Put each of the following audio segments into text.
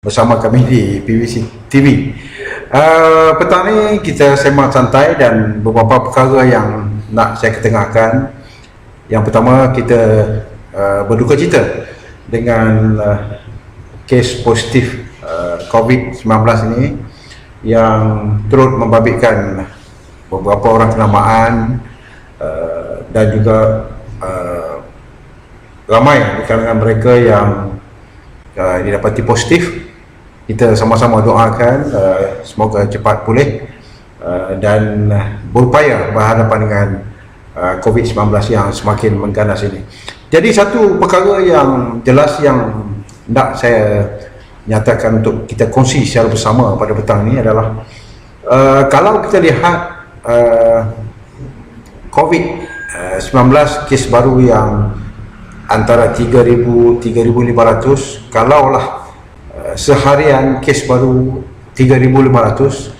bersama kami di PVC TV. Petang ni kita sembang santai dan beberapa perkara yang nak saya ketengahkan. Yang pertama, kita berduka cita dengan kes positif COVID-19 ini yang turut membabitkan beberapa orang kenamaan dan juga ramai di kalangan mereka yang didapati positif. Kita sama-sama doakan semoga cepat pulih dan berupaya berhadapan dengan COVID-19 yang semakin mengganas ini. Jadi satu perkara yang jelas yang nak saya nyatakan untuk kita kongsi secara bersama pada petang ini adalah kalau kita lihat COVID-19 kes baru yang antara 3,000-3,500, kalaulah seharian kes baru 3,500,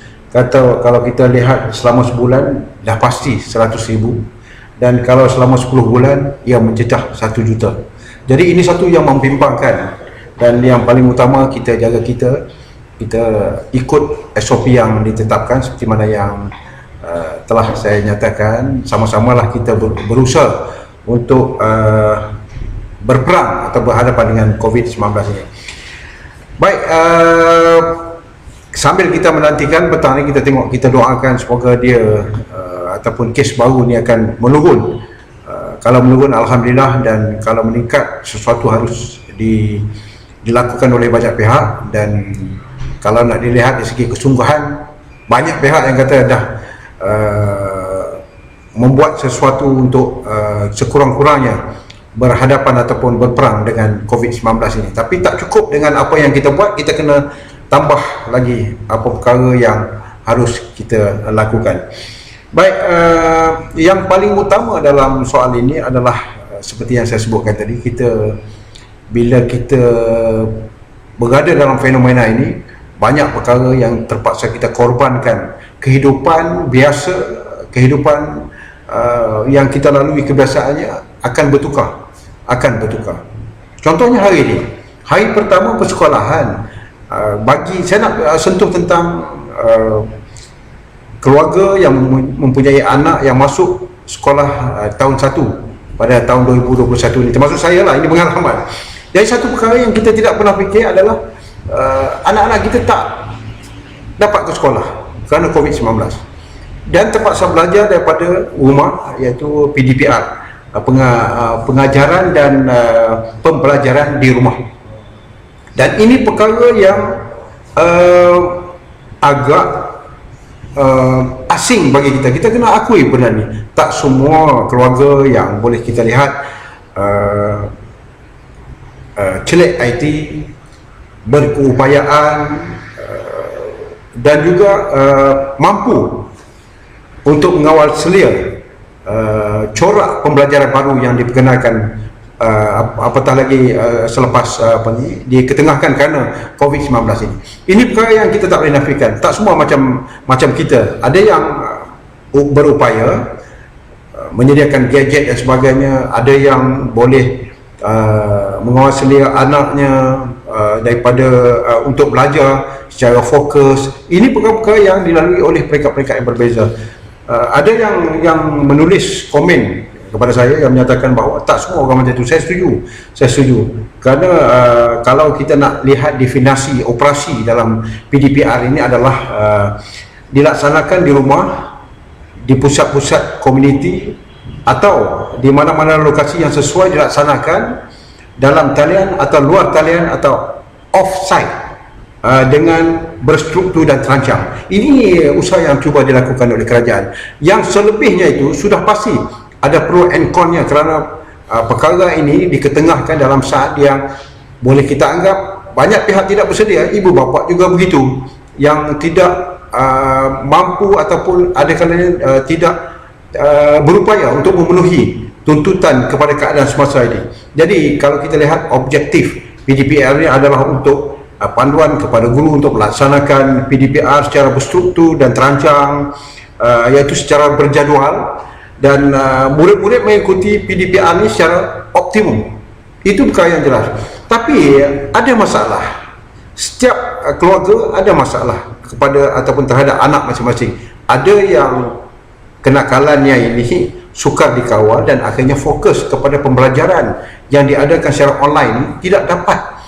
kalau kita lihat selama sebulan dah pasti 100,000, dan kalau selama 10 bulan ia mencecah 1 juta. Jadi ini satu yang membimbangkan, dan yang paling utama kita jaga kita ikut SOP yang ditetapkan seperti mana yang telah saya nyatakan. Sama-samalah kita berusaha untuk berperang atau berhadapan dengan COVID-19 ini. Baik, sambil kita menantikan petang ni, kita doakan semoga dia ataupun kes baru ni akan menurun. Kalau menurun alhamdulillah, dan kalau meningkat sesuatu harus dilakukan oleh banyak pihak. Dan kalau nak dilihat dari segi kesungguhan, banyak pihak yang kata dah membuat sesuatu untuk sekurang-kurangnya berhadapan ataupun berperang dengan COVID-19 ini. Tapi tak cukup dengan apa yang kita buat, kita kena tambah lagi apa perkara yang harus kita lakukan. Baik, yang paling utama dalam soal ini adalah seperti yang saya sebutkan tadi, bila kita berada dalam fenomena ini, banyak perkara yang terpaksa kita korbankan. Kehidupan biasa, kehidupan yang kita lalui kebiasaannya akan bertukar. Contohnya hari ini, hari pertama persekolahan, bagi saya nak sentuh tentang keluarga yang mempunyai anak yang masuk sekolah tahun 1 pada tahun 2021 ini, termasuk saya lah, ini pengalaman. Jadi satu perkara yang kita tidak pernah fikir adalah anak-anak kita tak dapat ke sekolah kerana COVID-19 dan terpaksa belajar daripada rumah, iaitu PDPR, pengajaran dan pembelajaran di rumah. Dan ini perkara yang agak asing bagi kita. Kita kena akui benda ni. Tak semua keluarga yang boleh kita lihat celik IT, berkeupayaan dan juga mampu untuk mengawal selia corak pembelajaran baru yang diperkenalkan, apatah lagi selepas diketengahkan kerana COVID-19 ini. Ini perkara yang kita tak boleh nafikan. Tak semua macam kita. Ada yang berupaya menyediakan gadget dan sebagainya, ada yang boleh mengawal selia anaknya daripada untuk belajar secara fokus. Ini perkara-perkara yang dilalui oleh peringkat-peringkat yang berbeza. Ada yang menulis komen kepada saya yang menyatakan bahawa tak semua orang macam itu. Saya setuju. Kerana kalau kita nak lihat definisi operasi dalam PDPR ini adalah dilaksanakan di rumah, di pusat-pusat komuniti, atau di mana-mana lokasi yang sesuai dilaksanakan dalam talian atau luar talian atau off-site dengan berstruktur dan terancang. Ini usaha yang cuba dilakukan oleh kerajaan. Yang selebihnya itu sudah pasti ada pro and con-nya, kerana perkara ini diketengahkan dalam saat yang boleh kita anggap banyak pihak tidak bersedia. Ibu bapa juga begitu, yang tidak mampu ataupun ada kalanya tidak berupaya untuk memenuhi tuntutan kepada keadaan semasa ini. Jadi kalau kita lihat objektif PDPR ini adalah untuk panduan kepada guru untuk melaksanakan PDPR secara berstruktur dan terancang, iaitu secara berjadual, dan murid-murid mengikuti PDPR ini secara optimum. Itu perkara yang jelas. Tapi ada masalah. setiap keluarga ada masalah kepada ataupun terhadap anak masing-masing. Ada yang kenakalannya ini sukar dikawal dan akhirnya fokus kepada pembelajaran yang diadakan secara online tidak dapat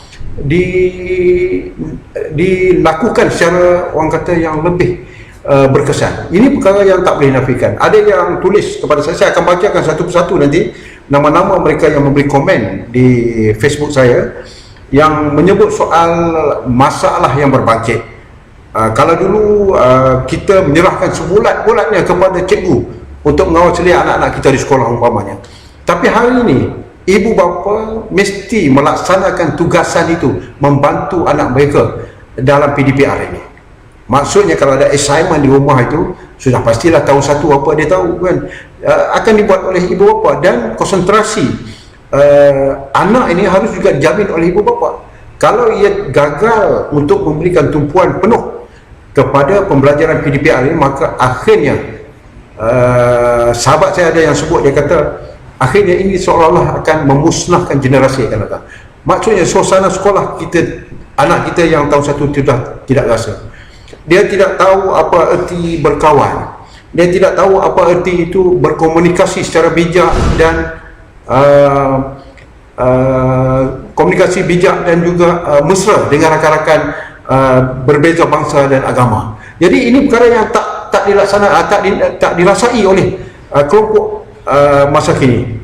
dilakukan secara orang kata yang lebih berkesan. Ini perkara yang tak boleh nafikan. Ada yang tulis kepada saya akan bacakan satu persatu nanti nama-nama mereka yang memberi komen di Facebook saya yang menyebut soal masalah yang berbangkit. Kalau dulu kita menyerahkan sebulat-bulatnya kepada cikgu untuk mengawal celia anak-anak kita di sekolah umpamanya, tapi hari ini ibu bapa mesti melaksanakan tugasan itu, membantu anak mereka dalam PDPR ini. Maksudnya kalau ada assignment di rumah itu, sudah pastilah tahun 1 apa dia tahu kan, akan dibuat oleh ibu bapa, dan konsentrasi anak ini harus juga dijamin oleh ibu bapa. Kalau ia gagal untuk memberikan tumpuan penuh kepada pembelajaran PDPR ini, maka akhirnya sahabat saya ada yang sebut, dia kata akhirnya ini seolah-olah akan memusnahkan generasi akan datang. Maksudnya suasana sekolah kita, anak kita yang tahun 1 tidak rasa. Dia tidak tahu apa erti berkawan. Dia tidak tahu apa erti itu berkomunikasi secara bijak dan komunikasi bijak dan juga mesra dengan rakan-rakan berbeza bangsa dan agama. Jadi ini perkara yang tak dilaksanakan, tak dirasai oleh kelompok masa kini.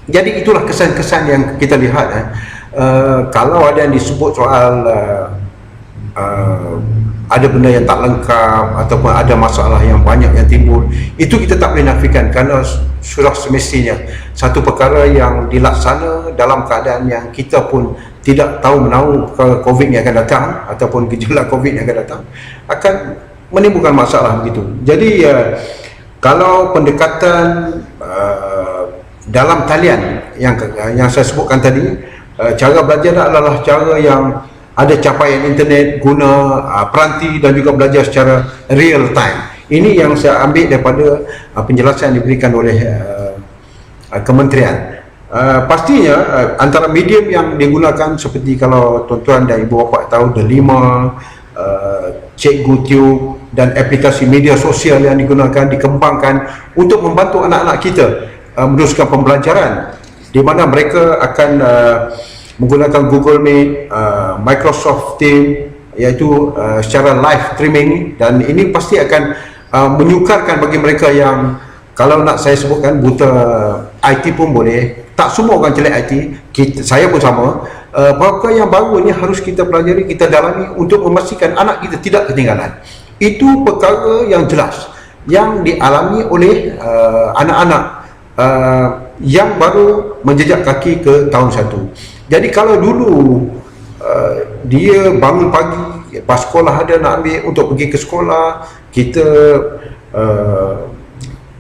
Jadi itulah kesan-kesan yang kita lihat. Kalau ada yang disebut soal ada benda yang tak lengkap ataupun ada masalah yang banyak yang timbul, itu kita tak boleh nafikan, kerana sudah semestinya satu perkara yang dilaksana dalam keadaan yang kita pun tidak tahu menahu COVID yang akan datang ataupun gejala COVID yang akan datang akan menimbulkan masalah begitu. Jadi kalau pendekatan dalam talian yang saya sebutkan tadi, cara belajar adalah cara yang ada capaian internet, guna peranti dan juga belajar secara real time. Ini yang saya ambil daripada penjelasan yang diberikan oleh kementerian. Pastinya antara medium yang digunakan seperti kalau tuan-tuan dan ibu bapa tahu, Delima, Cikgu Tube dan aplikasi media sosial yang digunakan, dikembangkan untuk membantu anak-anak kita meneruskan pembelajaran, di mana mereka akan menggunakan Google Meet, Microsoft Teams, iaitu secara live streaming, dan ini pasti akan menyukarkan bagi mereka yang, kalau nak saya sebutkan, buta IT pun boleh. Tak semua orang jelek IT, saya pun sama. Perkara yang baru ini harus kita pelajari, kita dalami untuk memastikan anak kita tidak ketinggalan. Itu perkara yang jelas yang dialami oleh anak-anak yang baru menjejak kaki ke tahun 1. Jadi kalau dulu dia bangun pagi, pas sekolah ada nak ambil untuk pergi ke sekolah, kita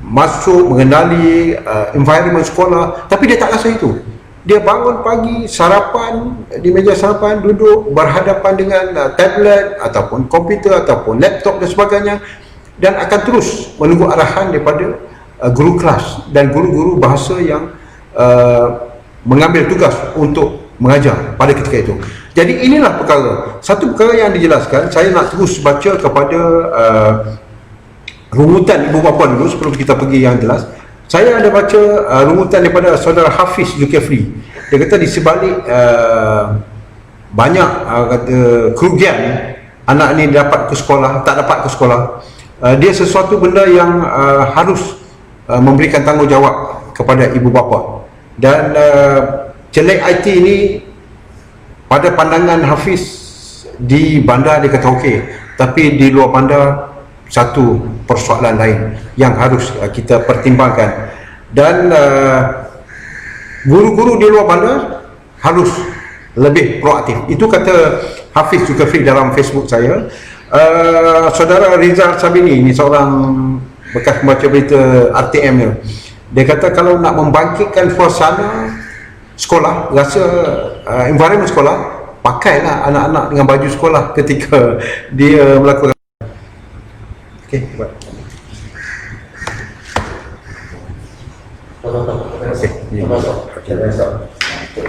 masuk mengenali environment sekolah, tapi dia tak rasa itu. Dia bangun pagi, sarapan di meja sarapan, duduk berhadapan dengan tablet ataupun komputer ataupun laptop dan sebagainya, dan akan terus menunggu arahan daripada guru kelas dan guru-guru bahasa yang mengambil tugas untuk mengajar pada ketika itu. Jadi inilah perkara, satu perkara yang dijelaskan. Saya nak terus baca kepada rungutan ibu bapa dulu sebelum kita pergi yang jelas. Saya ada baca rungutan daripada saudara Hafiz Zulkifli. Dia kata di sebalik banyak kata kerugian anak ni dapat ke sekolah, tak dapat ke sekolah, dia sesuatu benda yang harus memberikan tanggungjawab kepada ibu bapa. Dan jelek IT ini pada pandangan Hafiz di bandar dia kata okey, tapi di luar bandar satu persoalan lain yang harus kita pertimbangkan. Dan guru-guru di luar bandar harus lebih proaktif. Itu kata Hafiz Zulkifli dalam Facebook saya. Saudara Rizal Sabini, ini seorang bekas pembaca berita RTM ni, dia kata kalau nak membangkitkan suasana sekolah, rasa environment sekolah, pakailah anak-anak dengan baju sekolah ketika dia melakukan. Okey, buat.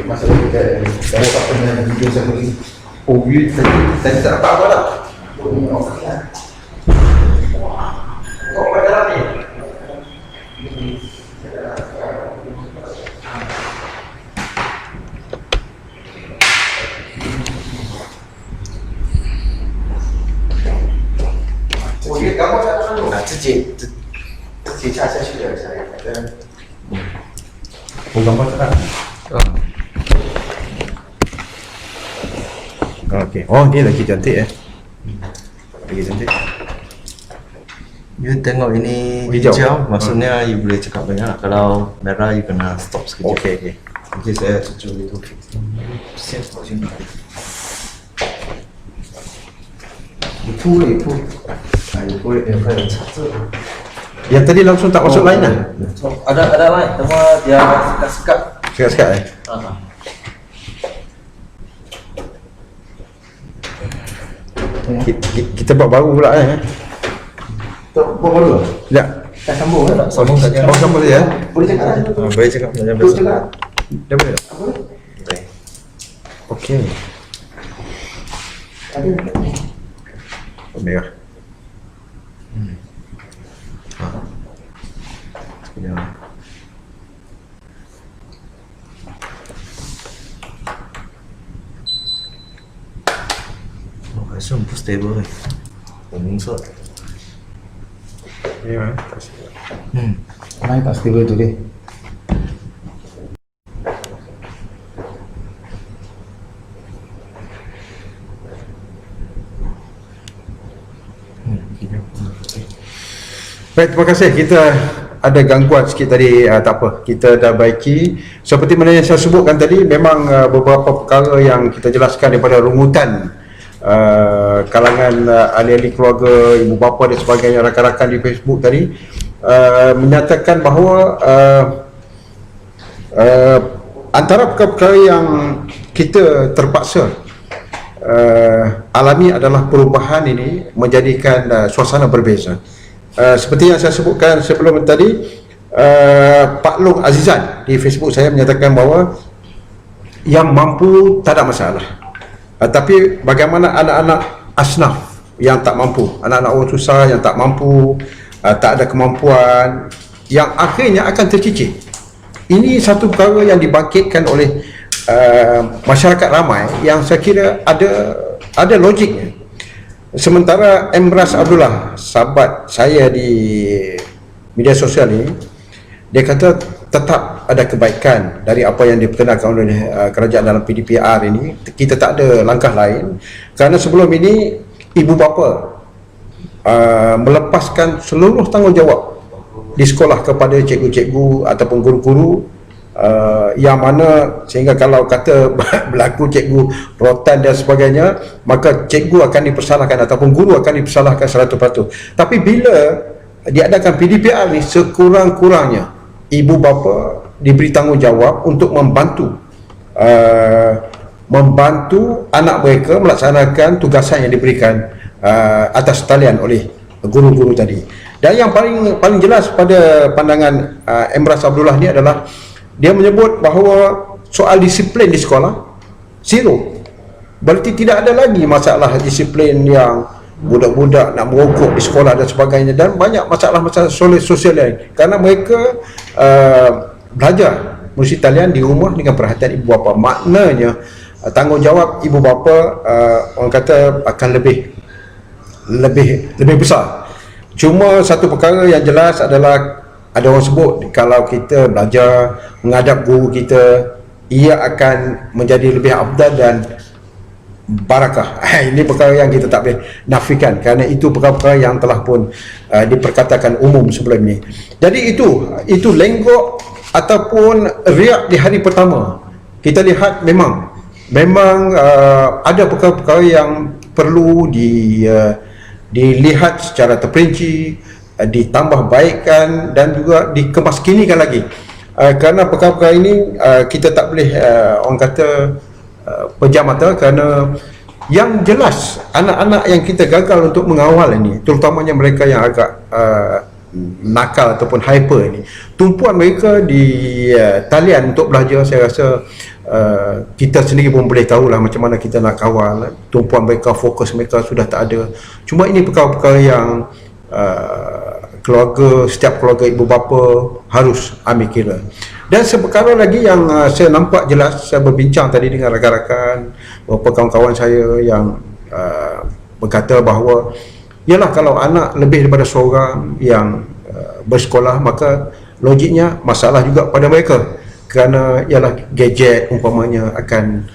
Masalah kita dapat dengan video saya beri Oh, tadi tak dapat apa dah? Kau pada dalam ni? Oh, dia gambar kat dalam tu? 自己下下去的，Oh, gambar kat dalam? Okey. Oh, dia lagi cantik Lagi cantik. You tengok ini Hijau. hijau, maksudnya you boleh cakap banyak lah. Kalau merah you kena stop sekejap. Okey. Nanti saya cucuk itu. Siap kat sini. Itu. Dia kayak cacat. Yang tadi langsung tak masuk line lah? Ada line, cuma dia sekat-sekat. Sekat-sekat Kita buat baru pula Buat baru? Sekejap. Dah sambung tak? Sambung saja. Oh, sambung saja. Boleh cakap? Boleh cakap. Boleh cakap. Dah boleh tak? Boleh. Okey. Merah. Ya. Oh, 还是很不 stable 的，很明色。 Ya, tak silap. Naik tak stable tu dia. Baik, terima kasih. Kita ada gangguan sikit tadi, tak apa, kita dah baiki. Seperti mana yang saya sebutkan tadi, memang beberapa perkara yang kita jelaskan daripada rungutan kalangan ahli-ahli keluarga, ibu bapa dan sebagainya, rakan-rakan di Facebook tadi menyatakan bahawa antara perkara-perkara yang kita terpaksa alami adalah perubahan ini menjadikan suasana berbeza. Seperti yang saya sebutkan sebelum tadi, Pak Long Azizan di Facebook saya menyatakan bahawa yang mampu tak ada masalah, tapi bagaimana anak-anak asnaf yang tak mampu, anak-anak orang susah yang tak mampu, tak ada kemampuan, yang akhirnya akan tercicir. Ini satu perkara yang dibangkitkan oleh masyarakat ramai yang saya kira ada logiknya. Sementara Emras Abdullah, sahabat saya di media sosial ini, dia kata tetap ada kebaikan dari apa yang diperkenalkan oleh kerajaan dalam PDPR ini. Kita tak ada langkah lain, kerana sebelum ini ibu bapa melepaskan seluruh tanggungjawab di sekolah kepada cikgu-cikgu ataupun guru-guru, yang mana sehingga kalau kata berlaku cikgu rotan dan sebagainya, maka cikgu akan dipersalahkan ataupun guru akan dipersalahkan 100%. Tapi bila diadakan PDPR ni, sekurang-kurangnya ibu bapa diberi tanggungjawab untuk membantu anak mereka melaksanakan tugasan yang diberikan atas talian oleh guru-guru tadi. Dan yang paling jelas pada pandangan Emras Abdullah ni adalah dia menyebut bahawa soal disiplin di sekolah zero. Berarti tidak ada lagi masalah disiplin yang budak-budak nak merokok di sekolah dan sebagainya, dan banyak masalah-masalah sosial lain, kerana mereka belajar musik talian di rumah dengan perhatian ibu bapa. Maknanya tanggungjawab ibu bapa orang kata akan lebih besar. Cuma satu perkara yang jelas adalah, ada orang sebut kalau kita belajar menghadap guru kita, ia akan menjadi lebih afdal dan barakah. Ini perkara yang kita tak boleh nafikan, kerana itu perkara-perkara yang telah pun diperkatakan umum sebelum ini. Jadi itu lenggok ataupun riak di hari pertama. Kita lihat memang ada perkara-perkara yang perlu dilihat secara terperinci, ditambah baikkan dan juga dikemaskinikan lagi, kerana perkara-perkara ini kita tak boleh orang kata pejam mata, kerana yang jelas anak-anak yang kita gagal untuk mengawal ini, terutamanya mereka yang agak nakal ataupun hyper ini, tumpuan mereka di talian untuk belajar saya rasa kita sendiri pun boleh tahulah macam mana kita nak kawal. Tumpuan mereka, fokus mereka sudah tak ada. Cuma ini perkara-perkara yang keluarga, setiap keluarga ibu bapa harus ambil kira. Dan seperkara lagi yang saya nampak jelas, saya berbincang tadi dengan rakan-rakan, beberapa kawan-kawan saya yang berkata bahawa ialah kalau anak lebih daripada seorang yang bersekolah, maka logiknya masalah juga pada mereka, kerana ialah gadget umpamanya akan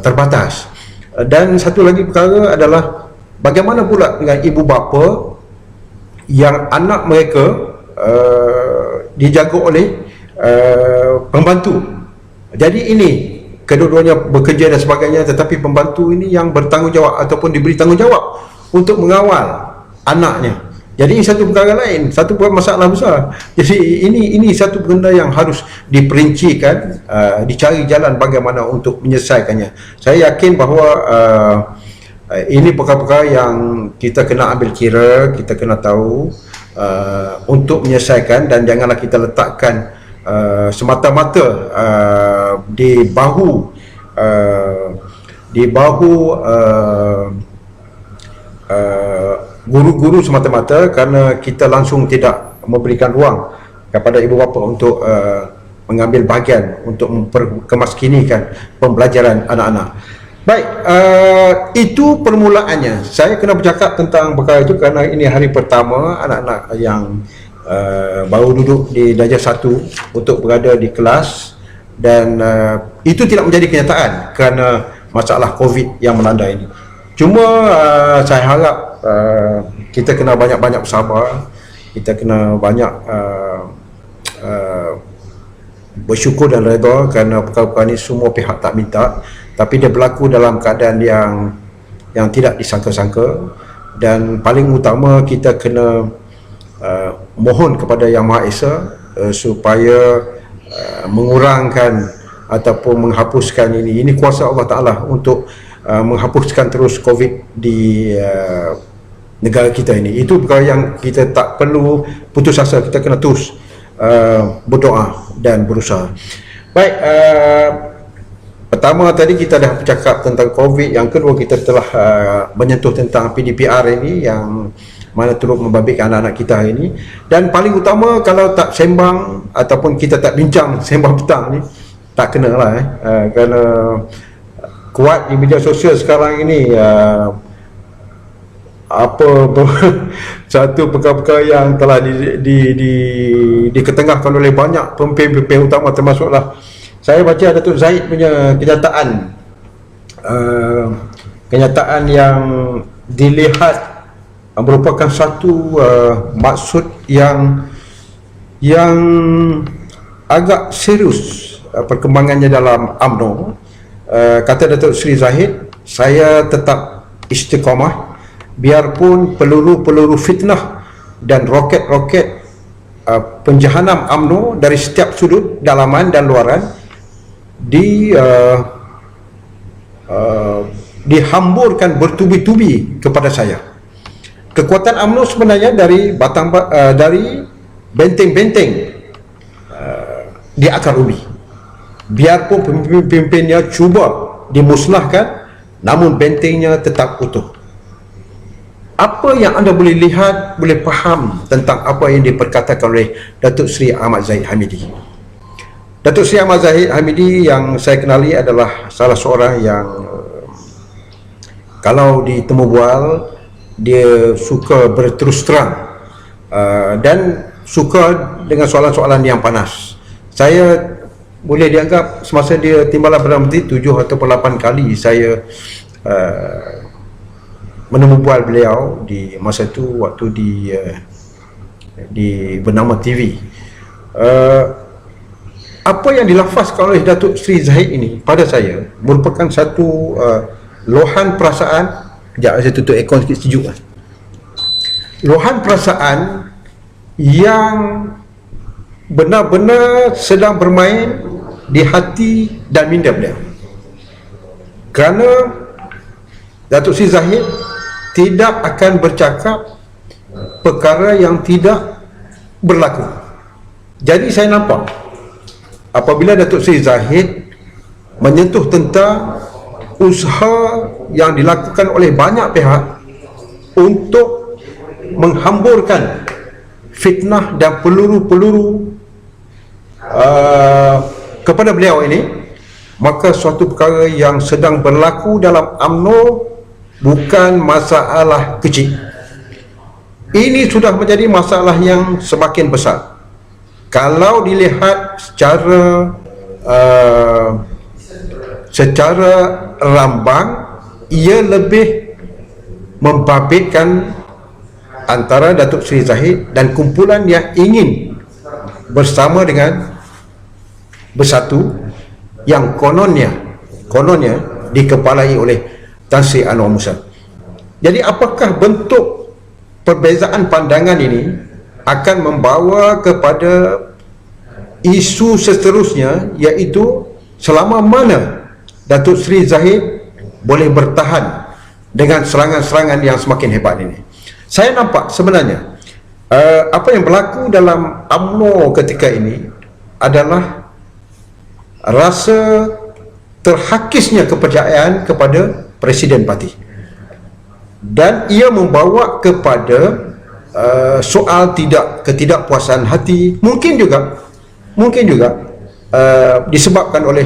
terbatas. Dan satu lagi perkara adalah bagaimana pula dengan ibu bapa yang anak mereka dijaga oleh pembantu. Jadi ini kedua-duanya bekerja dan sebagainya, tetapi pembantu ini yang bertanggungjawab ataupun diberi tanggungjawab untuk mengawal anaknya. Jadi ini satu perkara lain, satu masalah besar. Jadi ini satu benda yang harus diperincikan, dicari jalan bagaimana untuk menyelesaikannya. Saya yakin bahawa ini perkara-perkara yang kita kena ambil kira, kita kena tahu untuk menyelesaikan, dan janganlah kita letakkan semata-mata di bahu guru-guru semata-mata, kerana kita langsung tidak memberikan ruang kepada ibu bapa untuk mengambil bahagian untuk memperkemaskinikan pembelajaran anak-anak. Baik, itu permulaannya. Saya kena bercakap tentang perkara itu kerana ini hari pertama anak-anak yang baru duduk di darjah 1 untuk berada di kelas, dan itu tidak menjadi kenyataan kerana masalah COVID yang melanda ini. Cuma saya harap kita kena banyak-banyak bersabar, kita kena banyak bersyukur dan redha kerana perkara-perkara ini semua pihak tak minta, tapi dia berlaku dalam keadaan yang tidak disangka-sangka. Dan paling utama kita kena mohon kepada Yang Maha Esa supaya mengurangkan ataupun menghapuskan ini kuasa Allah Ta'ala untuk menghapuskan terus COVID di negara kita ini. Itu perkara yang kita tak perlu putus asa, kita kena terus berdoa dan berusaha. Baik, pertama tadi kita dah bercakap tentang COVID, yang kedua kita telah menyentuh tentang PDPR ini yang mana turut membabitkan anak-anak kita ini. Dan paling utama, kalau tak sembang ataupun kita tak bincang sembang petang ni, tak kena lah kerana kuat di media sosial sekarang ini satu perkara-perkara yang telah diketengahkan oleh banyak pemimpin-pemimpin utama, termasuklah saya baca Datuk Zahid punya kenyataan yang dilihat merupakan satu maksud yang agak serius perkembangannya dalam UMNO. Kata Datuk Seri Zahid, saya tetap istiqamah biarpun peluru-peluru fitnah dan roket-roket penjahanam UMNO dari setiap sudut dalaman dan luaran dihamburkan bertubi-tubi kepada saya. Kekuatan UMNO sebenarnya dari benteng-benteng di akar ubi. Biarpun pemimpin-pemimpinnya cuba dimusnahkan, namun bentengnya tetap utuh. Apa yang anda boleh lihat, boleh faham tentang apa yang diperkatakan oleh Datuk Seri Ahmad Zahid Hamidi. Datuk Seri Ahmad Zahid Hamidi yang saya kenali adalah salah seorang yang kalau ditemu bual, dia suka berterus terang dan suka dengan soalan-soalan yang panas. Saya boleh dianggap semasa dia timbalan Perdana Menteri 7 atau 8 kali saya menemu bual beliau di masa itu waktu di Bernama TV. Apa yang dilafazkan oleh Datuk Seri Zahid ini pada saya merupakan satu lohan perasaan. Sekejap saya tutup aircon sikit, sejuk lah. Lohan perasaan yang benar-benar sedang bermain di hati dan minda beliau. Kerana Datuk Seri Zahid tidak akan bercakap perkara yang tidak berlaku. Jadi saya nampak apabila Datuk Seri Zahid menyentuh tentang usaha yang dilakukan oleh banyak pihak untuk menghamburkan fitnah dan peluru-peluru kepada beliau ini, maka suatu perkara yang sedang berlaku dalam UMNO bukan masalah kecil. Ini sudah menjadi masalah yang semakin besar. Kalau dilihat secara rambang, ia lebih membabitkan antara Datuk Seri Zahid dan kumpulan yang ingin bersama dengan Bersatu yang kononnya dikepalai oleh Tan Sri Anwar Musa. Jadi apakah bentuk perbezaan pandangan ini akan membawa kepada isu seterusnya, iaitu selama mana Datuk Seri Zahid boleh bertahan dengan serangan-serangan yang semakin hebat ini. Saya nampak sebenarnya apa yang berlaku dalam UMNO ketika ini adalah rasa terhakisnya kepercayaan kepada Presiden Parti, dan ia membawa kepada soal ketidakpuasan hati, mungkin juga disebabkan oleh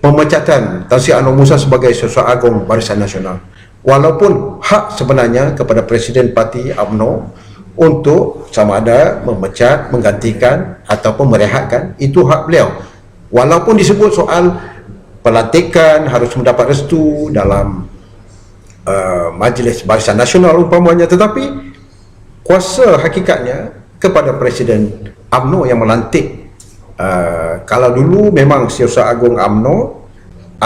pemecatan Tan Sri Anwar Musa sebagai Sesuai Agung Barisan Nasional. Walaupun hak sebenarnya kepada Presiden Parti UMNO untuk sama ada memecat, menggantikan ataupun merehatkan, itu hak beliau. Walaupun disebut soal pelantikan harus mendapat restu dalam Majlis Barisan Nasional umpamanya, tetapi kuasa hakikatnya kepada Presiden UMNO yang melantik. Kalau dulu memang Setiausaha Agung UMNO,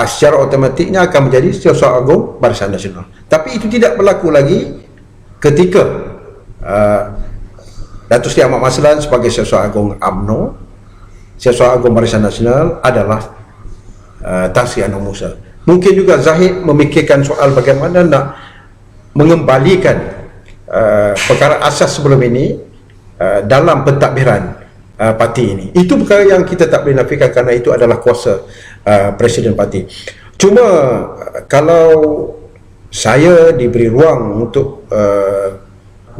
secara otomatiknya akan menjadi Setiausaha Agung Barisan Nasional. Tapi itu tidak berlaku lagi ketika Datuk Seri Ahmad Maslan sebagai Setiausaha Agung UMNO. Setiausaha Agung Barisan Nasional adalah Tan Sri Anwar Musa. Mungkin juga Zahid memikirkan soal bagaimana nak mengembalikan perkara asas sebelum ini dalam pentadbiran parti ini. Itu perkara yang kita tak boleh nafikan kerana itu adalah kuasa Presiden Parti. Cuma kalau saya diberi ruang untuk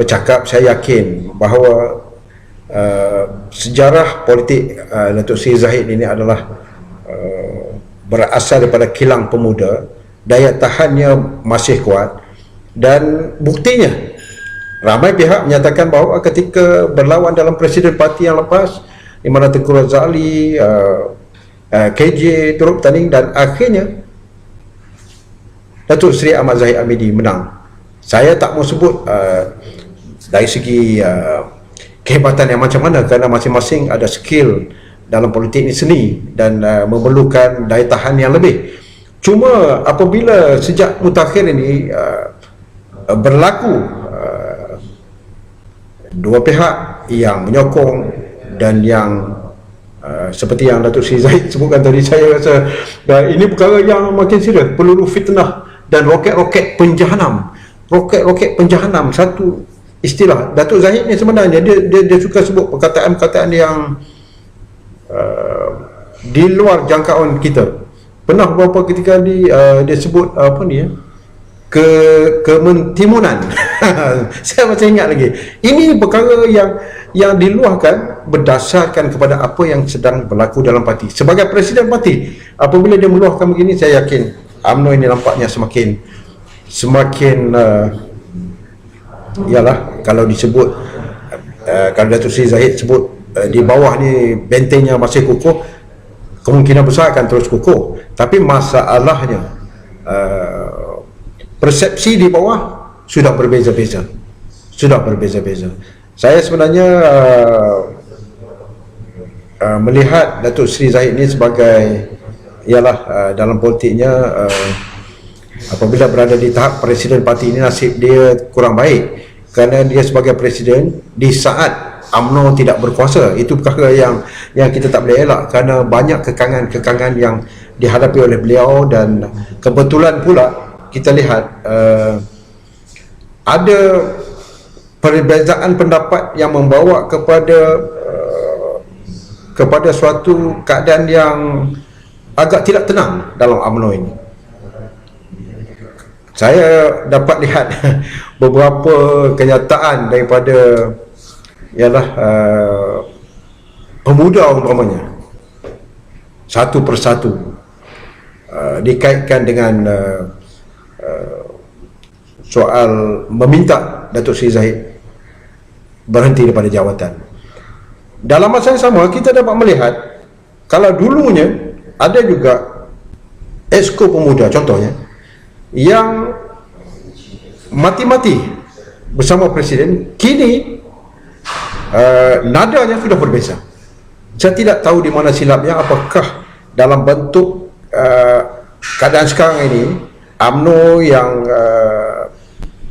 bercakap, saya yakin bahawa sejarah politik Datuk Seri Zahid ini adalah berasal daripada kilang pemuda, daya tahannya masih kuat, dan buktinya ramai pihak menyatakan bahawa ketika berlawan dalam Presiden Parti yang lepas, di mana Tengku Razali, KJ turut bertanding, dan akhirnya Datuk Seri Ahmad Zahid Hamidi menang. Saya tak mau sebut dari segi kehebatan yang macam mana, kerana masing-masing ada skill dalam politik ini, seni, dan memerlukan daya tahan yang lebih. Cuma apabila sejak mutakhir ini berlaku dua pihak yang menyokong dan yang seperti yang Datuk Seri Zahid sebutkan tadi, saya rasa ini perkara yang makin serius. Peluru fitnah dan roket-roket penjahanam. Roket-roket penjahanam, satu istilah Datuk Zahid ni sebenarnya dia suka sebut perkataan-perkataan yang di luar jangkauan kita. Pernah beberapa ketika dia sebut apa ni kementimunan. Saya masih ingat lagi. Ini perkara yang diluahkan berdasarkan kepada apa yang sedang berlaku dalam parti. Sebagai Presiden Parti, apabila dia meluahkan begini, saya yakin UMNO ini nampaknya semakin ialah kalau disebut kalau Datuk Seri Zahid sebut di bawah ni bentengnya masih kukuh, kemungkinan besar akan terus kukuh. Tapi masalahnya persepsi di bawah sudah berbeza-beza. Saya sebenarnya melihat Datuk Seri Zahid ini sebagai dalam politiknya apabila berada di tahap Presiden Parti ini, nasib dia kurang baik kerana dia sebagai Presiden di saat UMNO tidak berkuasa. Itu perkara yang kita tak boleh elak kerana banyak kekangan yang dihadapi oleh beliau, dan kebetulan pula kita lihat ada perbezaan pendapat yang membawa kepada suatu keadaan yang agak tidak tenang dalam UMNO ini. Saya dapat lihat beberapa kenyataan daripada ialah pemuda umpamanya satu persatu dikaitkan dengan soal meminta Datuk Seri Zahid berhenti daripada jawatan. Dalam masa yang sama kita dapat melihat kalau dulunya ada juga esko pemuda contohnya yang mati-mati bersama Presiden, kini nadanya sudah berbeza. Saya tidak tahu di mana silapnya, apakah dalam bentuk keadaan sekarang ini UMNO yang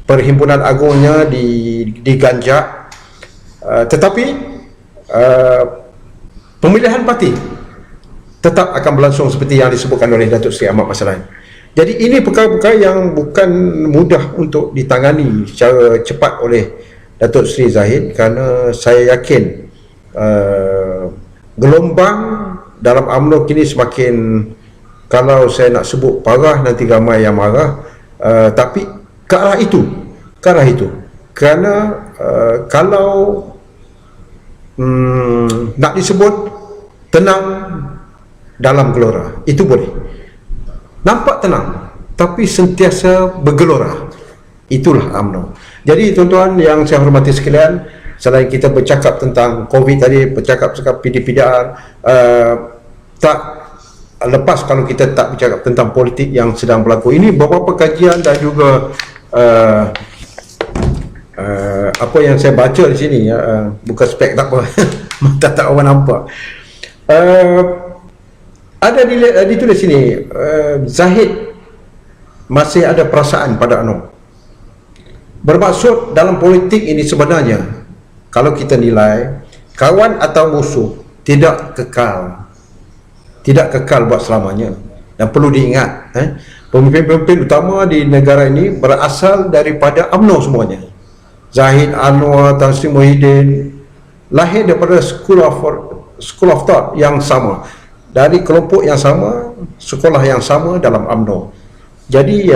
perhimpunan agungnya diganjak, tetapi pemilihan parti tetap akan berlangsung seperti yang disebutkan oleh Datuk Seri Ahmad Maslan. Jadi ini perkara-perkara yang bukan mudah untuk ditangani secara cepat oleh Datuk Seri Zahid, kerana saya yakin gelombang dalam UMNO kini semakin, kalau saya nak sebut parah nanti ramai yang marah, tapi ke arah itu, kerana kalau nak disebut tenang dalam gelora, itu boleh. Nampak tenang tapi sentiasa bergelora, itulah UMNO. Jadi tuan-tuan yang saya hormati sekalian, selain kita bercakap tentang COVID tadi, bercakap PDPDR, tak lepas kalau kita tak bercakap tentang politik yang sedang berlaku. Ini beberapa kajian dan juga apa yang saya baca di sini, bukan spek tak apa tak orang nampak, ada ditulis sini, Zahid masih ada perasaan pada UMNO. Bermaksud dalam politik ini sebenarnya kalau kita nilai, kawan atau musuh tidak kekal buat selamanya. Dan perlu diingat, pemimpin-pemimpin utama di negara ini berasal daripada UMNO semuanya. Zahid, Anwar, Tan Sri Muhyiddin lahir daripada school of thought yang sama, dari kelompok yang sama, sekolah yang sama dalam UMNO. Jadi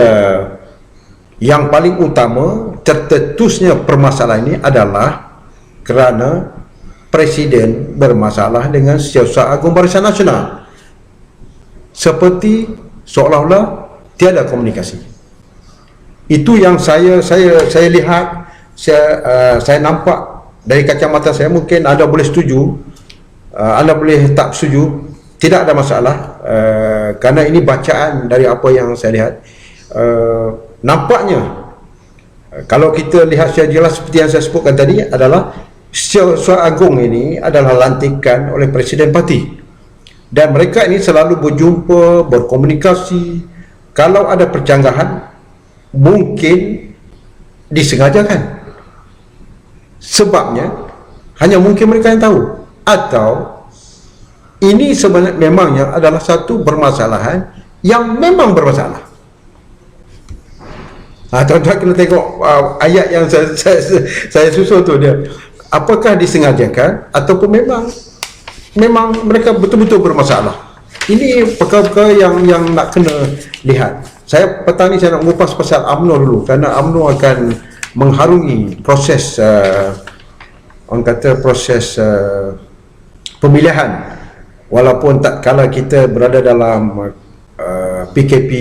yang paling utama tercetusnya permasalahan ini adalah kerana Presiden bermasalah dengan Setiausaha Agung Barisan Nasional, seperti seolah-olah tiada komunikasi. Itu yang saya lihat, saya nampak dari kacamata saya. Mungkin anda boleh setuju, anda boleh tak setuju, tidak ada masalah, kerana ini bacaan dari apa yang saya lihat. Nampaknya kalau kita lihat secara jelas seperti yang saya sebutkan tadi, adalah Setiausaha Agung ini adalah lantikan oleh Presiden Parti, dan mereka ini selalu berjumpa, berkomunikasi. Kalau ada percanggahan mungkin disengajakan, sebabnya hanya mungkin mereka yang tahu, atau ini sebenarnya memangnya adalah satu permasalahan yang memang bermasalah. Tuan-tuan kena tengok ayat yang saya susun tu, dia apakah disengajakan ataupun memang mereka betul-betul bermasalah. Ini perkara-perkara yang nak kena lihat. Saya petang ni saya nak mengupas pasal UMNO dulu, kerana UMNO akan mengharungi proses orang kata proses pemilihan. Walaupun tak kala kita berada dalam PKP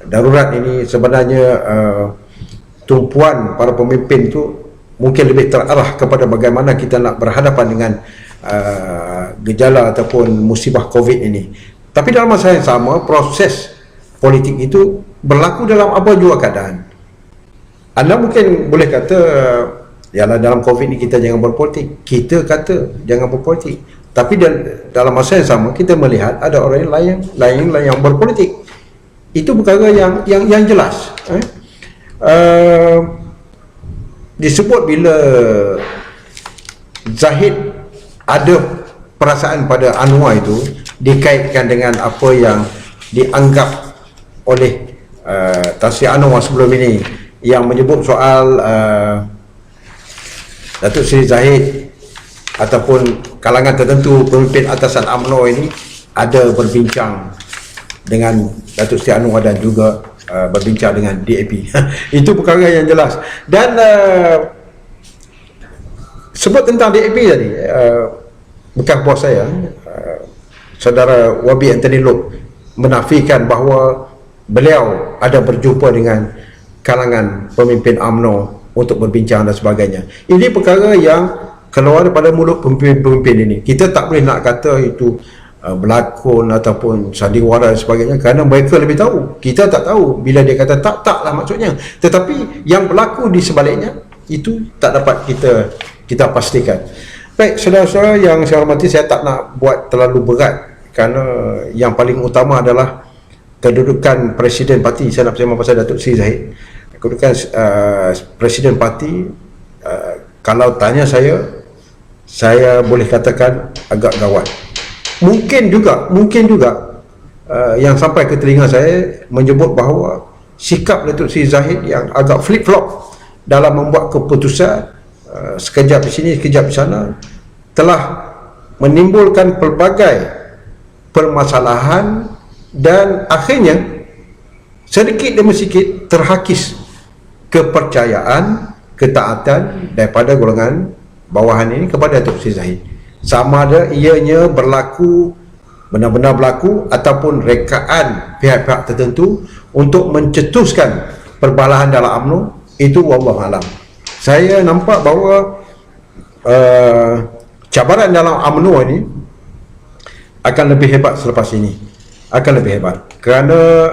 darurat ini, sebenarnya tumpuan para pemimpin tu mungkin lebih terarah kepada bagaimana kita nak berhadapan dengan gejala ataupun musibah COVID ini. Tapi dalam masa yang sama, proses politik itu berlaku dalam apa jua keadaan. Anda mungkin boleh kata, yalah dalam COVID ini kita jangan berpolitik. Kita kata jangan berpolitik. Tapi dalam masa yang sama kita melihat ada orang lain yang berpolitik. Itu perkara yang jelas. Disebut bila Zahid ada perasaan pada Anwar, itu dikaitkan dengan apa yang dianggap oleh Tan Sri Anwar sebelum ini, yang menyebut soal Datuk Seri Zahid ataupun kalangan tertentu pemimpin atasan UMNO ini ada berbincang dengan Datuk Seri Anwar dan juga berbincang dengan DAP. Itu perkara yang jelas. Dan sebut tentang DAP tadi, bekas bos saya, saudara Wabi Anthony Loke, menafikan bahawa beliau ada berjumpa dengan kalangan pemimpin UMNO untuk berbincang dan sebagainya. Ini perkara yang keluar daripada mulut pemimpin-pemimpin ini. Kita tak boleh nak kata itu berlakon ataupun sandiwara dan sebagainya, kerana mereka lebih tahu. Kita tak tahu. Bila dia kata tak lah maksudnya. Tetapi yang berlaku di sebaliknya itu tak dapat kita pastikan. Baik, saudara-saudara yang saya hormati, saya tak nak buat terlalu berat, kerana yang paling utama adalah kedudukan Presiden Parti. Saya nak bersama pasal Datuk Seri Zahid. Kedudukan Presiden Parti, kalau tanya saya boleh katakan agak gawat. Mungkin juga yang sampai ke telinga saya menyebut bahawa sikap Datuk Seri Zahid yang agak flip-flop dalam membuat keputusan, sekejap di sini, sekejap di sana, telah menimbulkan pelbagai permasalahan dan akhirnya sedikit demi sedikit terhakis kepercayaan, ketaatan daripada golongan bawahan ini kepada Datuk Seri Zahid. Sama ada ianya berlaku, benar-benar berlaku, ataupun rekaan pihak-pihak tertentu untuk mencetuskan perbalahan dalam UMNO, itu wallahualam. Saya nampak bahawa cabaran dalam UMNO ini akan lebih hebat selepas ini, akan lebih hebat, kerana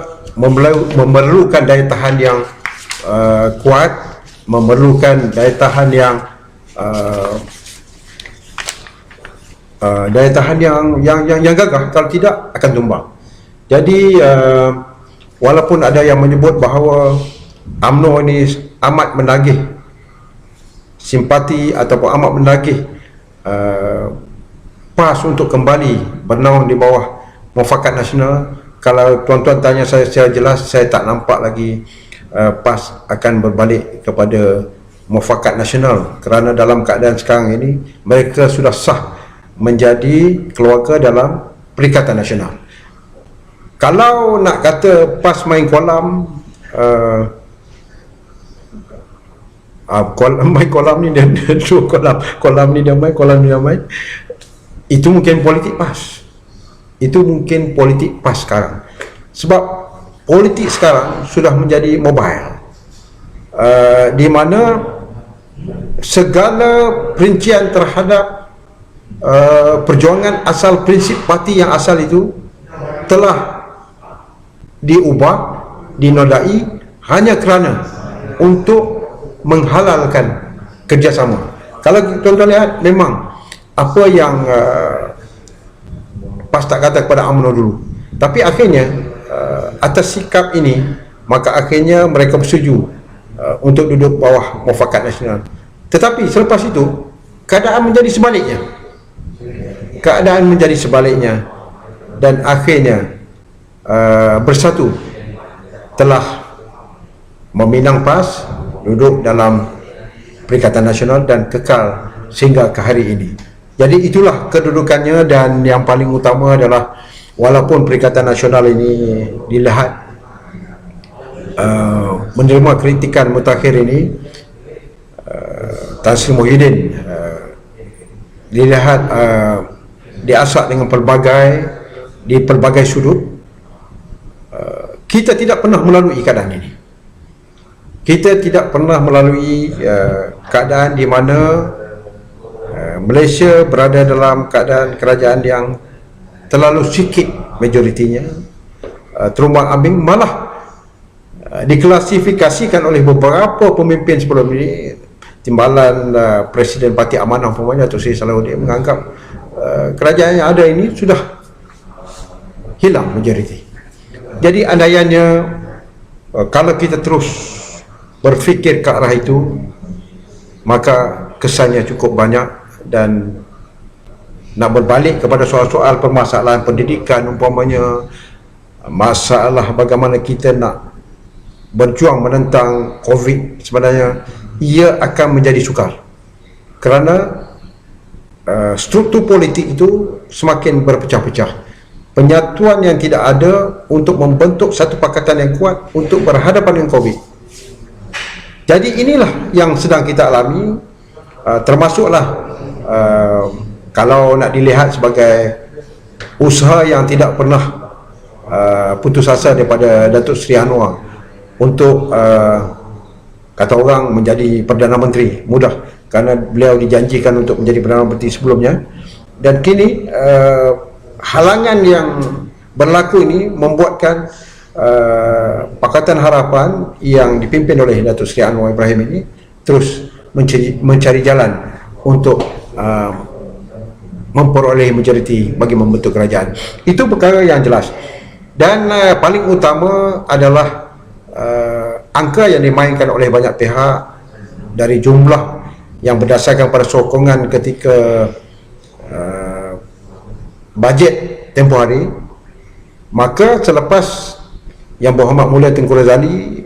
memerlukan daya tahan yang kuat, memerlukan daya tahan yang daya tahan yang gagah. Kalau tidak akan tumbang. Jadi walaupun ada yang menyebut bahawa UMNO ini amat menagih simpati ataupun amat menagih PAS untuk kembali bernaung di bawah Muafakat Nasional, kalau tuan-tuan tanya saya secara jelas, saya tak nampak lagi PAS akan berbalik kepada Muafakat Nasional, kerana dalam keadaan sekarang ini mereka sudah sah menjadi keluarga dalam Perikatan Nasional. Kalau nak kata PAS main kolam, main kolam ni dan kolam ni dia main, itu mungkin politik PAS. Itu mungkin politik PAS sekarang. Sebab politik sekarang sudah menjadi mobile, di mana segala perincian terhadap perjuangan asal, prinsip parti yang asal itu telah diubah, dinodai hanya kerana untuk menghalalkan kerjasama. Kalau tuan-tuan lihat, memang apa yang PAS tak kata kepada UMNO dulu, tapi akhirnya atas sikap ini, maka akhirnya mereka bersetuju untuk duduk bawah Muafakat Nasional. Tetapi selepas itu keadaan menjadi sebaliknya, dan akhirnya bersatu telah meminang PAS duduk dalam Perikatan Nasional dan kekal sehingga ke hari ini. Jadi itulah kedudukannya, dan yang paling utama adalah walaupun Perikatan Nasional ini dilihat menerima kritikan mutakhir ini, Tan Sri Muhyiddin dilihat diasak dengan di pelbagai sudut, kita tidak pernah melalui keadaan ini. Kita tidak pernah melalui keadaan di mana Malaysia berada dalam keadaan kerajaan yang terlalu sikit majoritinya, terumbang ambing, malah diklasifikasikan oleh beberapa pemimpin sebelum ini, timbalan Presiden Parti Amanah umpamanya Datuk Seri Salahuddin, menganggap kerajaan yang ada ini sudah hilang majoriti. Jadi andaiannya kalau kita terus berfikir ke arah itu, maka kesannya cukup banyak, dan nak berbalik kepada soal-soal permasalahan pendidikan umpamanya, masalah bagaimana kita nak berjuang menentang COVID, sebenarnya ia akan menjadi sukar, kerana struktur politik itu semakin berpecah-pecah. penyatuan yang tidak ada untuk membentuk satu pakatan yang kuat untuk berhadapan dengan COVID. Jadi inilah yang sedang kita alami, termasuklah kalau nak dilihat sebagai usaha yang tidak pernah putus asa daripada Datuk Seri Anwar untuk kata orang menjadi Perdana Menteri. Mudah, kerana beliau dijanjikan untuk menjadi Perdana Menteri sebelumnya, dan kini halangan yang berlaku ini membuatkan Pakatan Harapan yang dipimpin oleh Datuk Seri Anwar Ibrahim ini terus mencari jalan untuk memperoleh majoriti bagi membentuk kerajaan. Itu perkara yang jelas. Dan paling utama adalah angka yang dimainkan oleh banyak pihak dari jumlah yang berdasarkan pada sokongan ketika bajet tempoh hari. Maka selepas Yang Berhormat Mulia Tengku Razali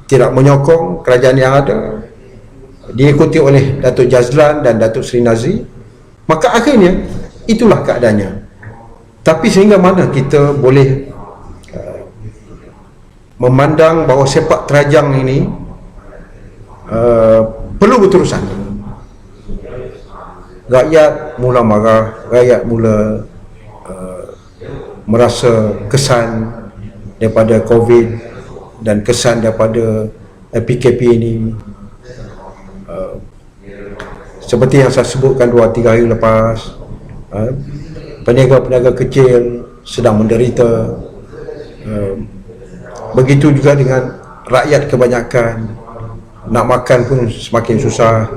tidak menyokong kerajaan yang ada, diikuti oleh Datuk Jazlan dan Datuk Seri Nazri, maka akhirnya itulah keadaannya. Tapi sehingga mana kita boleh memandang bahawa sepak terajang ini perlu berterusan. Rakyat mula marah, rakyat mula merasa kesan daripada COVID dan kesan daripada PKP ini. Seperti yang saya sebutkan 2-3 hari lepas, peniaga-peniaga kecil sedang menderita. Begitu juga dengan rakyat kebanyakan, nak makan pun semakin susah,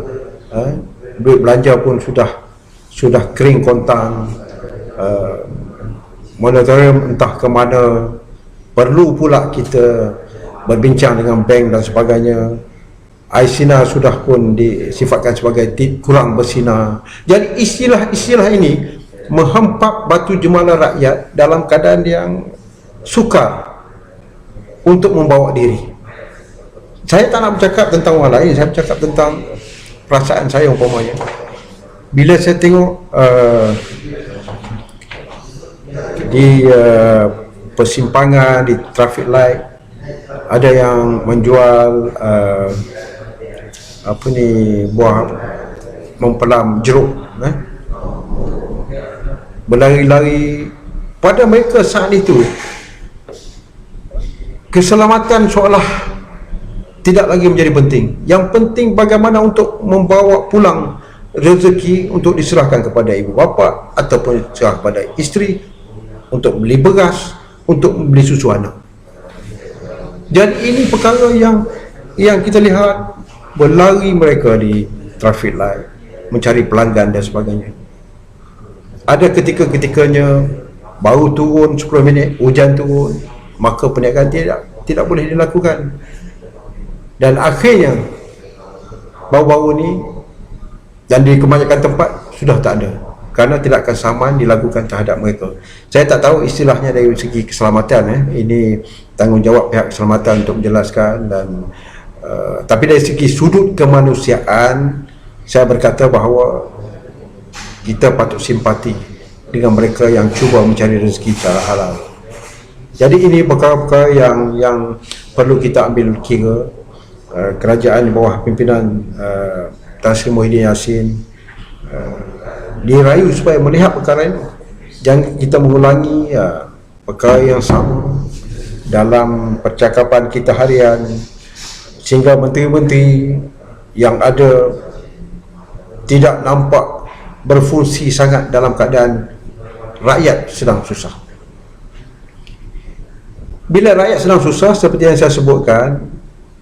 duit belanja pun sudah kering kontan, monetorium entah ke mana, perlu pula kita berbincang dengan bank dan sebagainya. Aisina sudah pun disifatkan sebagai kurang bersinar. Jadi istilah-istilah ini menghempap batu jemala rakyat dalam keadaan yang sukar untuk membawa diri. Saya tak nak bercakap tentang orang lain, saya bercakap tentang perasaan saya umpamanya. Bila saya tengok di persimpangan, di traffic light, ada yang menjual buah mempelam jeruk, berlari-lari. Pada mereka saat itu keselamatan seolah tidak lagi menjadi penting. Yang penting bagaimana untuk membawa pulang rezeki untuk diserahkan kepada ibu bapa ataupun diserahkan kepada isteri, untuk beli beras, untuk beli susu anak. Dan ini perkara yang kita lihat, berlari mereka di traffic light mencari pelanggan dan sebagainya. Ada ketika-ketikanya baru turun 10 minit, hujan turun, maka perniagaan tidak boleh dilakukan. Dan akhirnya baru-baru ni dan di kebanyakan tempat sudah tak ada, kerana tidak kesamaan dilakukan terhadap mereka. Saya tak tahu istilahnya dari segi keselamatan, ini tanggungjawab pihak keselamatan untuk menjelaskan. Dan tapi dari segi sudut kemanusiaan, saya berkata bahawa kita patut simpati dengan mereka yang cuba mencari rezeki secara halal. Jadi ini perkara-perkara yang perlu kita ambil kira. Kerajaan di bawah pimpinan Tan Sri Muhyiddin Yassin dirayu supaya melihat perkara ini. Jangan kita mengulangi perkara yang sama dalam percakapan kita harian, sehingga menteri-menteri yang ada tidak nampak berfungsi sangat dalam keadaan rakyat sedang susah. Bila rakyat sedang susah, seperti yang saya sebutkan,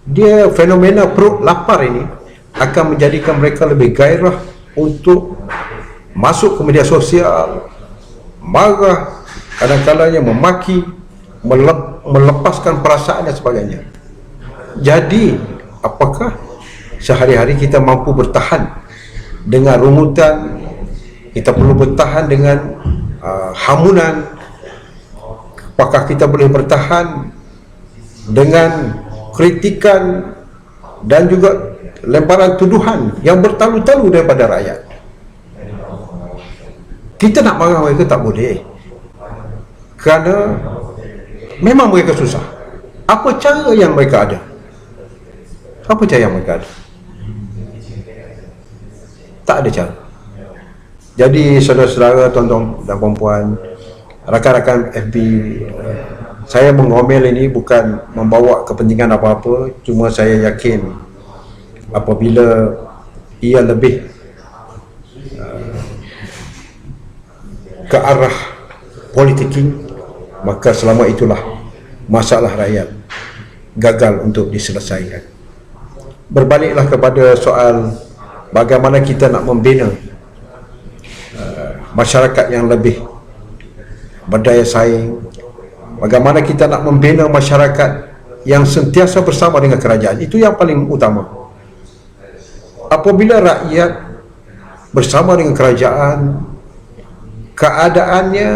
dia fenomena perut lapar ini akan menjadikan mereka lebih gairah untuk masuk ke media sosial, marah, kadang-kadangnya memaki, melepaskan perasaan dan sebagainya. Jadi apakah sehari-hari kita mampu bertahan dengan rungutan? Kita perlu bertahan dengan hamunan. Apakah kita boleh bertahan dengan kritikan dan juga lemparan tuduhan yang bertalu-talu daripada rakyat? Kita nak marah mereka tak boleh, kerana memang mereka susah. Apa cara yang mereka ada? Apa cara yang mereka ada? Tak ada cara. Jadi saudara-saudara, tuan-tuan dan puan-puan, rakan-rakan FB, saya mengomel ini bukan membawa kepentingan apa-apa, cuma saya yakin apabila ia lebih ke arah politiking, maka selama itulah masalah rakyat gagal untuk diselesaikan. Berbaliklah kepada soal bagaimana kita nak membina masyarakat yang lebih berdaya saing, bagaimana kita nak membina masyarakat yang sentiasa bersama dengan kerajaan. Itu yang paling utama. Apabila rakyat bersama dengan kerajaan, keadaannya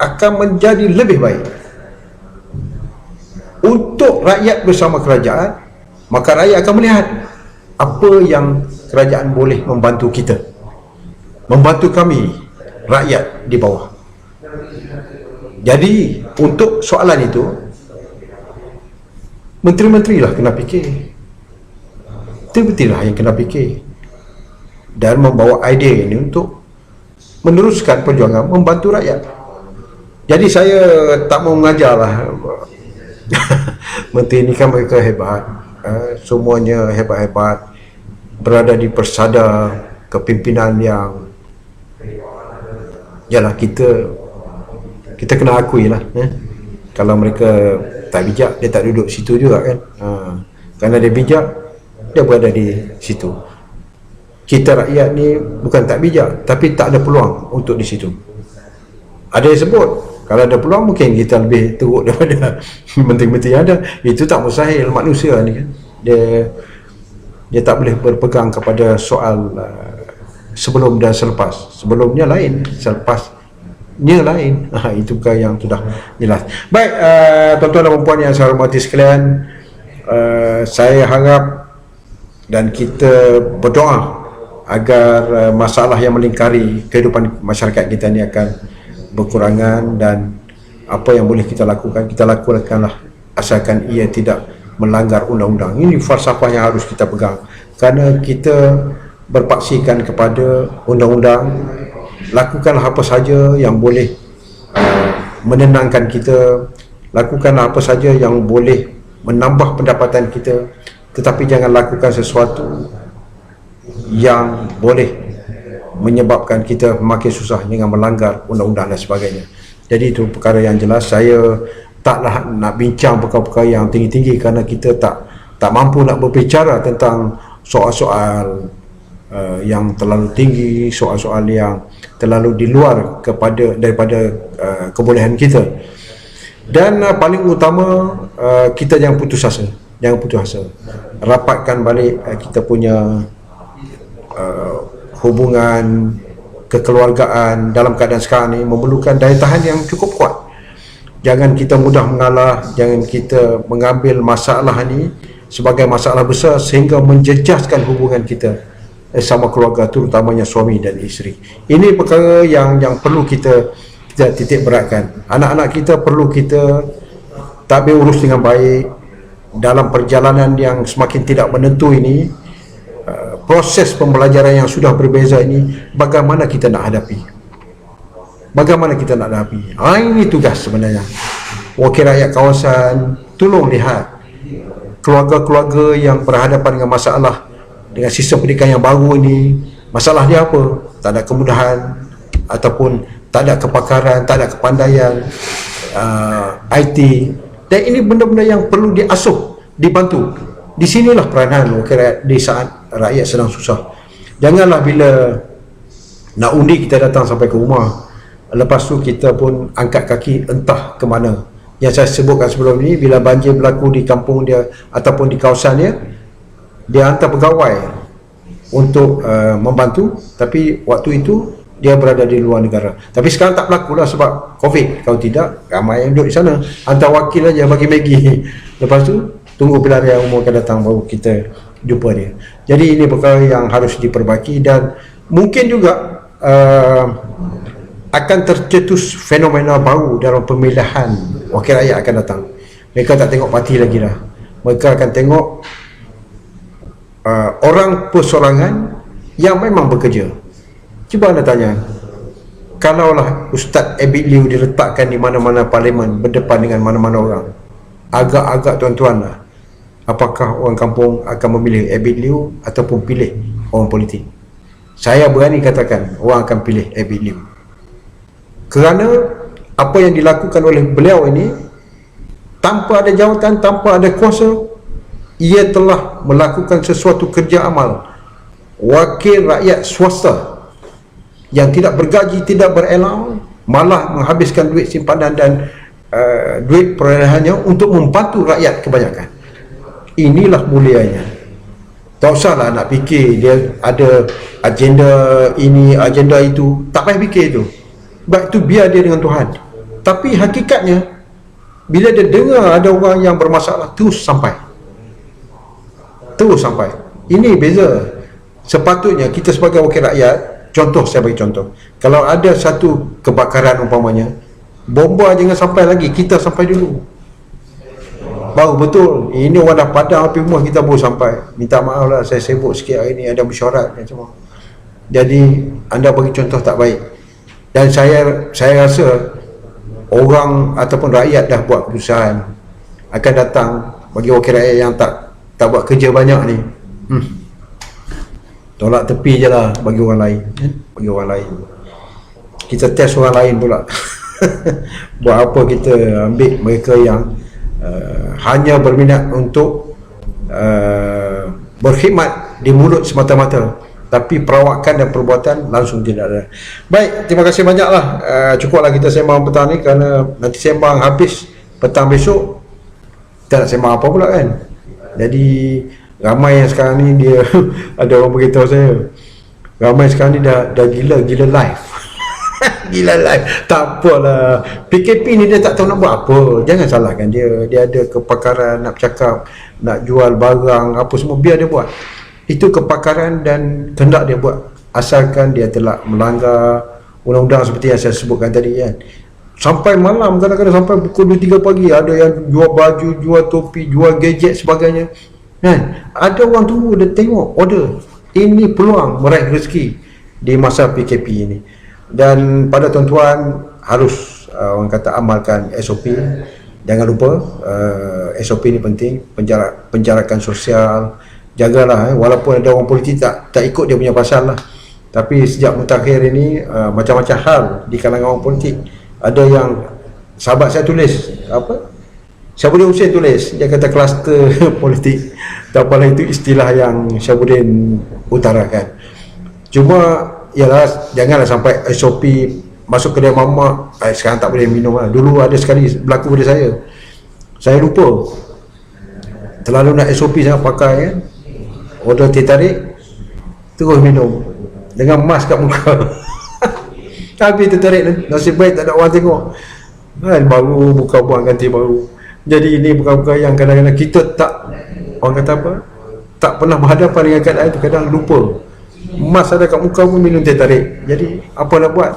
akan menjadi lebih baik. Untuk rakyat bersama kerajaan, maka rakyat akan melihat apa yang kerajaan boleh membantu kita, membantu kami rakyat di bawah. Jadi untuk soalan itu, menteri-menteri lah kena fikir, menteri-menteri lah yang kena fikir dan membawa idea ini untuk meneruskan perjuangan membantu rakyat. Jadi saya tak mau mengajar lah. Menteri ini kan mereka hebat, semuanya hebat-hebat, berada di persada kepimpinan yang yalah, kita kena akui lah, kalau mereka tak bijak, dia tak duduk situ juga kan. Kerana dia bijak, dia berada di situ. Kita rakyat ni bukan tak bijak, tapi tak ada peluang untuk di situ. Ada yang sebut kalau ada peluang mungkin kita lebih teruk daripada menteri-menteri yang ada. Itu tak mustahil, manusia ni kan, dia tak boleh berpegang kepada soal sebelum dan selepas. Sebelumnya lain, selepasnya lain. Itu bukan yang sudah jelas. Baik, tuan-tuan dan puan yang saya hormati sekalian, saya harap dan kita berdoa agar masalah yang melingkari kehidupan masyarakat kita ni akan berkurangan, dan apa yang boleh kita lakukanlah, asalkan ia tidak melanggar undang-undang. Ini falsafah yang harus kita pegang, kerana kita berpaksikan kepada undang-undang. Lakukanlah apa saja yang boleh menenangkan kita, lakukanlah apa saja yang boleh menambah pendapatan kita, tetapi jangan lakukan sesuatu yang boleh menyebabkan kita makin susah dengan melanggar undang-undang dan sebagainya. Jadi itu perkara yang jelas. Saya taklah nak bincang perkara-perkara yang tinggi-tinggi, kerana kita tak mampu nak berbicara tentang soal-soal yang terlalu tinggi, soal-soal yang terlalu di luar daripada kebolehan kita. Dan paling utama, kita jangan putus asa. Rapatkan balik kita punya hubungan kekeluargaan. Dalam keadaan sekarang ni memerlukan daya tahan yang cukup kuat. Jangan kita mudah mengalah, jangan kita mengambil masalah ni sebagai masalah besar sehingga menjejaskan hubungan kita sama keluarga, terutamanya suami dan isteri. Ini perkara yang perlu kita titik beratkan. Anak-anak kita perlu kita tabir urus dengan baik dalam perjalanan yang semakin tidak menentu ini. Proses pembelajaran yang sudah berbeza ini, bagaimana kita nak hadapi? Ini tugas sebenarnya wakil rakyat kawasan. Tolong lihat keluarga-keluarga yang berhadapan dengan masalah dengan sistem pendidikan yang baru ini. Masalah dia apa? Tak ada kemudahan, ataupun tak ada kepakaran, tak ada kepandaian IT. Dan ini benda-benda yang perlu diasuh, dibantu. Di sinilah peranan wakil rakyat di saat rakyat sedang susah. Janganlah bila nak undi kita datang sampai ke rumah, lepas tu kita pun angkat kaki entah ke mana. Yang saya sebutkan sebelum ini, bila banjir berlaku di kampung dia ataupun di kawasan dia hantar pegawai untuk membantu, tapi waktu itu dia berada di luar negara. Tapi sekarang tak berlaku lah sebab COVID. Kalau tidak, ramai yang duduk di sana, hantar wakil aja bagi Maggi. Lepas tu tunggu pelarian umur akan datang baru kita jumpa dia. Jadi ini perkara yang harus diperbaiki, dan mungkin juga akan tercetus fenomena baru dalam pemilihan wakil rakyat akan datang. Mereka tak tengok parti lagi dah. Mereka akan tengok orang persorangan yang memang bekerja. Cuba anda tanya, kalaulah Ustaz Abid Liu diletakkan di mana-mana parlimen berdepan dengan mana-mana orang, agak-agak tuan-tuan lah, apakah orang kampung akan memilih Abid Liu ataupun pilih orang politik? Saya berani katakan orang akan pilih Abid Liu, kerana apa yang dilakukan oleh beliau ini, tanpa ada jawatan, tanpa ada kuasa, ia telah melakukan sesuatu kerja amal wakil rakyat swasta yang tidak bergaji, tidak berelau, malah menghabiskan duit simpanan dan duit perolehannya untuk membantu rakyat kebanyakan. Inilah mulianya. Tak usahlah nak fikir dia ada agenda ini, agenda itu, tak payah fikir itu. Sebab itu biar dia dengan Tuhan. Tapi hakikatnya, bila dia dengar ada orang yang bermasalah, terus sampai. Ini beza. Sepatutnya kita sebagai wakil rakyat, contoh, saya bagi contoh, kalau ada satu kebakaran umpamanya, bomba jangan sampai lagi, kita sampai dulu baru betul. Ini orang dah padam api rumah, kita baru sampai. Minta maaf lah, saya sibuk sikit hari ni, ada mesyuarat dan semua. Jadi anda bagi contoh tak baik. Dan saya rasa orang ataupun rakyat dah buat keputusan, akan datang bagi wakil rakyat yang tak buat kerja banyak ni, tolak tepi je lah, bagi orang lain. Bagi orang lain, kita test orang lain pula. Buat apa kita ambil mereka yang hanya berminat untuk berkhidmat di mulut semata-mata, tapi perawakan dan perbuatan langsung tidak ada. Baik, terima kasih banyaklah. Cukuplah kita sembang petang ni, kerana nanti sembang habis petang besok kita nak sembang apa pula kan. Jadi ramai yang sekarang ni dia ada orang beritahu saya, ramai sekarang ni dah gila live. Gila live. Tak apalah, PKP ni dia tak tahu nak buat apa. Jangan salahkan dia. Dia ada kepakaran nak bercakap, nak jual barang apa semua, biar dia buat. Itu kepakaran dan kehendak dia buat, asalkan dia telah melanggar undang-undang seperti yang saya sebutkan tadi kan. Sampai malam, kadang-kadang sampai pukul 2-3 pagi, ada yang jual baju, jual topi, jual gadget sebagainya kan. Ada orang tunggu, dia tengok order. Ini peluang meraih rezeki di masa PKP ini. Dan pada tuan-tuan harus orang kata amalkan SOP. Jangan lupa SOP ni penting. Penjarakan sosial, jagalah walaupun ada orang politik tak ikut dia punya pasal lah. Tapi sejak mutakhir ini macam-macam hal di kalangan orang politik. Ada yang sahabat saya tulis apa, Syabudin Hussein tulis, dia kata kluster politik. Tak apalah, itu istilah yang Syabudin utarakan. Cuma ialah janganlah sampai SOP masuk kedai mamak, sekarang tak boleh minum lah. Dulu ada sekali berlaku pada saya lupa, terlalu nak SOP sangat pakai kan, order teh tarik, terus minum dengan mask kat muka. Tapi teh tarik, nasib baik tak ada orang tengok kan, baru buka buang ganti baru. Jadi ini bukan yang kadang-kadang kita tak, orang kata apa, tak pernah berhadapan dengan keadaan itu, kadang lupa mas ada kat muka pun minum teh tarik. Jadi apa nak buat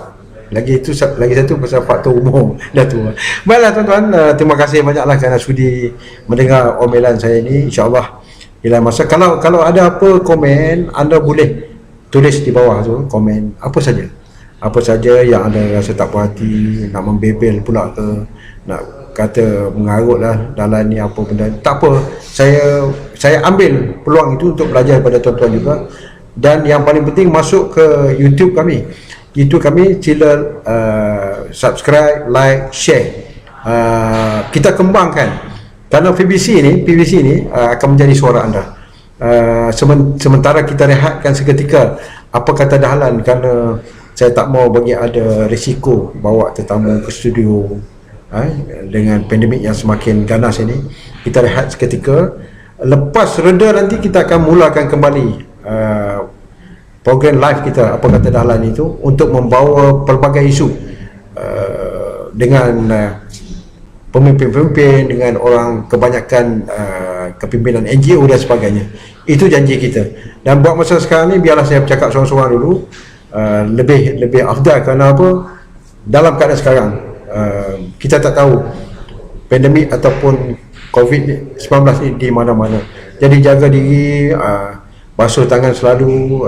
lagi, itu lagi satu pasal faktor umur dah tua. Baiklah tuan-tuan, terima kasih banyaklah kerana sudi mendengar omelan saya ini. InsyaAllah bila masa, kalau ada apa komen, anda boleh tulis di bawah tu, komen apa saja yang anda rasa tak puas hati, nak membebel pula ke, nak kata mengarut lah dalam ni apa benda, tak apa, saya ambil peluang itu untuk belajar daripada tuan-tuan juga. Dan yang paling penting, masuk ke YouTube kami. YouTube kami sila subscribe, like, share. Kita kembangkan, kerana PVC ni akan menjadi suara anda. Sementara kita rehatkan seketika apa kata Dahlan, kerana saya tak mau bagi ada risiko bawa tetamu ke studio dengan pandemik yang semakin ganas ini. Kita rehat seketika, lepas reda nanti kita akan mulakan kembali program live kita apa kata Dahlan itu, untuk membawa pelbagai isu dengan pemimpin-pemimpin, dengan orang kebanyakan kepimpinan NGO dan sebagainya. Itu janji kita. Dan buat masa sekarang ni biarlah saya bercakap seorang-seorang dulu, lebih afdal. Kerana apa, dalam keadaan sekarang, kita tak tahu pandemik ataupun COVID-19 ni di mana-mana. Jadi jaga diri, basuh tangan selalu,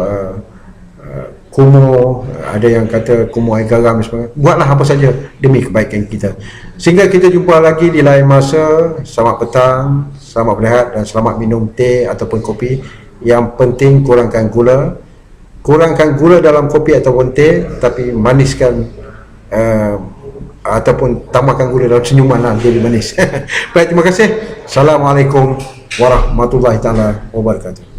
kumuh, ada yang kata kumuh air garam dan sebagainya. Buatlah apa saja demi kebaikan kita. Sehingga kita jumpa lagi di lain masa. Selamat petang, selamat berehat dan selamat minum teh ataupun kopi. Yang penting kurangkan gula. Kurangkan gula dalam kopi ataupun teh, tapi maniskan ataupun tambahkan gula dalam senyuman lah, jadi manis. Baik, terima kasih. Assalamualaikum warahmatullahi taala wabarakatuh.